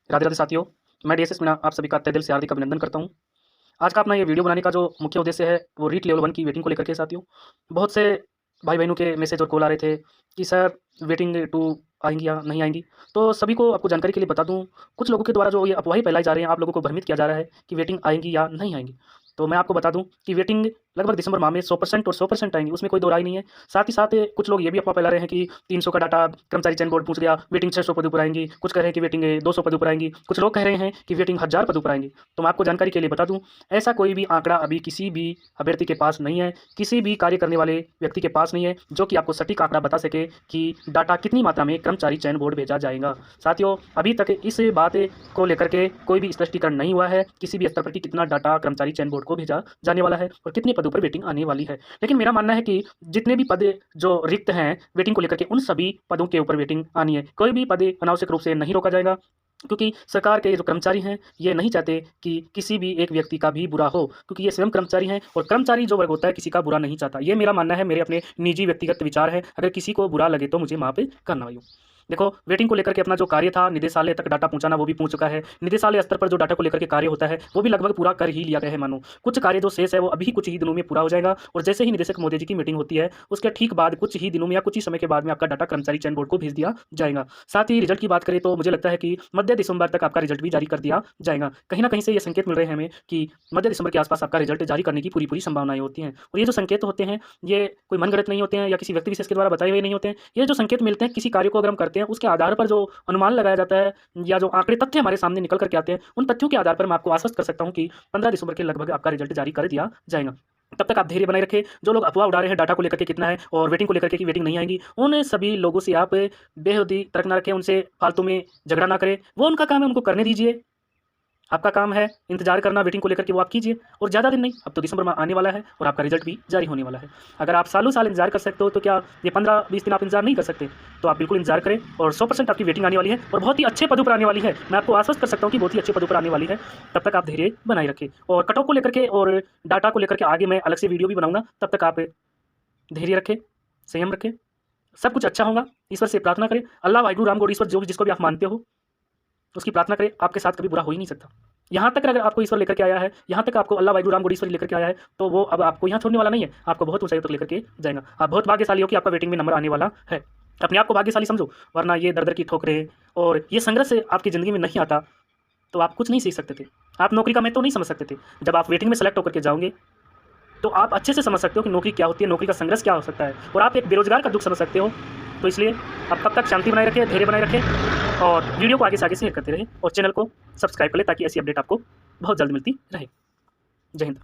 राधे राधे साथियों, मैं डीएसएस मीणा आप सभी का तहे दिल से हार्दिक अभिनंदन करता हूँ। आज का अपना ये वीडियो बनाने का जो मुख्य उद्देश्य है वो रीट लेवल 1 की वेटिंग को लेकर के साथियों। बहुत से भाई-बहनों के मैसेज और कॉल आ रहे थे कि सर वेटिंग 2 आएँगी या नहीं आएँगी? तो सभी को आपको जानकारी के लिए बता दूँ, कुछ लोगों के द्वारा जो ये अफ़वाहें फैलाई जा रही हैं, आप लोगों को भ्रमित किया जा रहा है कि वेटिंग आएँगी या नहीं आएँगी। तो मैं आपको बता दूँ कि वेटिंग लगभग दिसंबर माह में 100% और 100% आएँगी, उसमें कोई दो राय नहीं है। साथ ही साथ कुछ लोग ये भी अफ़वाह फैला रहे हैं कि 300 का डाटा कर्मचारी चयन बोर्ड पूछ गया, वेटिंग 600 पदों पर आएँगी, कुछ कह रहे हैं कि वेटिंग 200 पदों पर आएँगी, कुछ लोग कह रहे हैं कि वेटिंग 1000 पदों पर आएँगी। तो मैं आपको जानकारी के लिए बता दूँ, ऐसा कोई भी आंकड़ा अभी किसी भी अभ्यर्थी के पास नहीं है, किसी भी कार्य करने वाले व्यक्ति के पास नहीं है, जो कि आपको सटीक आंकड़ा बता सके कि डाटा कितनी मात्रा में कर्मचारी चयन बोर्ड भेजा जाएगा। साथियों, अभी तक इस बात को लेकर के कोई भी स्पष्टीकरण नहीं हुआ है, किसी भी स्तर पर कि कितना डाटा कर्मचारी चयन बोर्ड को भेजा जाने वाला है और कितने पदों पर वेटिंग आने वाली है। लेकिन मेरा मानना है कि जितने भी पद जो रिक्त हैं वेटिंग को लेकर के, उन सभी पदों के ऊपर वेटिंग आनी है। कोई भी पद अनावश्यक रूप से नहीं रोका जाएगा, क्योंकि सरकार के जो कर्मचारी हैं ये नहीं चाहते कि किसी भी एक व्यक्ति का भी बुरा हो, क्योंकि ये स्वयं कर्मचारी हैं और कर्मचारी जो वर्ग होता है किसी का बुरा नहीं चाहता। ये मेरा मानना है, मेरे अपने निजी व्यक्तिगत विचार है। अगर किसी को बुरा लगे तो मुझे माफ़ करना भाइयों। देखो, वेटिंग को लेकर के अपना जो कार्य था निदेशालय तक डाटा पहुंचाना वो भी पहुंच चुका है। निदेशालय स्तर पर जो डाटा को लेकर के कार्य होता है वो भी लगभग पूरा कर ही लिया गया है मानो। कुछ कार्य जो शेष है वो अभी कुछ ही दिनों में पूरा हो जाएगा और जैसे ही निदेशक महोदय जी की मीटिंग होती है उसके ठीक बाद कुछ ही दिनों में या कुछ ही समय के बाद में आपका डाटा कर्मचारी चयन बोर्ड को भेज दिया जाएगा। साथ ही रिजल्ट की बात करें तो मुझे लगता है कि मध्य दिसंबर तक आपका रिजल्ट भी जारी कर दिया जाएगा। कहीं ना कहीं से ये संकेत मिल रहे हैं हमें कि मध्य दिसंबर के आसपास आपका रिजल्ट जारी करने की पूरी संभावनाएं होती हैं। और ये जो संकेत होते हैं ये कोई मनगढ़ंत नहीं होते हैं या किसी व्यक्ति विशेष के द्वारा बताए हुए नहीं होते हैं। ये जो संकेत मिलते हैं किसी कार्य को अगर हम करते हैं उसके आधार पर जो अनुमान लगाया जाता है या जो आंकड़े तथ्य हमारे सामने निकल करके आते हैं, उन तथ्यों के आधार पर मैं आपको आश्वस्त कर सकता हूं कि 15 दिसंबर के लगभग आपका रिजल्ट जारी कर दिया जाएगा। तब तक आप धैर्य बनाए रखें। जो लोग अफवाह उड़ा रहे हैं डाटा को लेकर के कितना है और वेटिंग को लेकर के कि वेटिंग नहीं आएगी, उन सभी लोगों से आप बेहूदी तर्क ना रखें, उनसे फालतू में झगड़ा ना करें। वो उनका काम है, उनको करने दीजिए। आपका काम है इंतजार करना वेटिंग को लेकर के, वो आप कीजिए। और ज़्यादा दिन नहीं, अब तो दिसंबर में आने वाला है और आपका रिजल्ट भी जारी होने वाला है। अगर आप सालों साल इंतजार कर सकते हो तो क्या ये 15-20 दिन आप इंतजार नहीं कर सकते? तो आप बिल्कुल इंतजार करें और 100% आपकी वेटिंग आने वाली है और बहुत ही अच्छे पदों पर आने वाली है। मैं आपको आश्वस्त कर सकता हूँ कि बहुत ही अच्छे पदों पर आने वाली है। तब तक आप धैर्य बनाए रखें और कट ऑफ को लेकर के और डाटा को लेकर के आगे मैं अलग से वीडियो भी बनाऊँगा। तब तक आप धैर्य रखें, संयम रखें, सब कुछ अच्छा होगा। ईश्वर से प्रार्थना करें, अल्लाह, वाहिगुरु, राम, गॉड, ईश्वर, जो भी जिसको भी आप मानते हो उसकी प्रार्थना करें। आपके साथ कभी बुरा हो ही नहीं सकता। यहाँ तक अगर आपको ईश्वर लेकर के आया है, यहाँ तक आपको अल्लाह, वाहिगुरु, राम, गॉड, ईश्वर लेकर के आया है, तो वो अब आपको यहाँ छोड़ने वाला नहीं है, आपको बहुत ऊंचाई तक लेकर के जाएगा। आप बहुत भाग्यशाली हो कि आपका वेटिंग में नंबर आने वाला है। अपने आप को भाग्यशाली समझो, वरना ये दर-दर की ठोकरें और ये संघर्ष आपकी ज़िंदगी में नहीं आता तो आप कुछ नहीं सीख सकते थे। आप नौकरी का महत्व नहीं समझ सकते थे। जब आप वेटिंग में सेलेक्ट होकर के जाओगे तो आप अच्छे से समझ सकते हो कि नौकरी क्या होती है, नौकरी का संघर्ष क्या हो सकता है और आप एक बेरोजगार का दुख समझ सकते हो। तो इसलिए आप तब तक शांति बनाए रखें, धैर्य बनाए रखें और वीडियो को आगे से आगे शेयर करते रहें और चैनल को सब्सक्राइब कर लें ताकि ऐसी अपडेट आपको बहुत जल्द मिलती रहे। जय हिंद।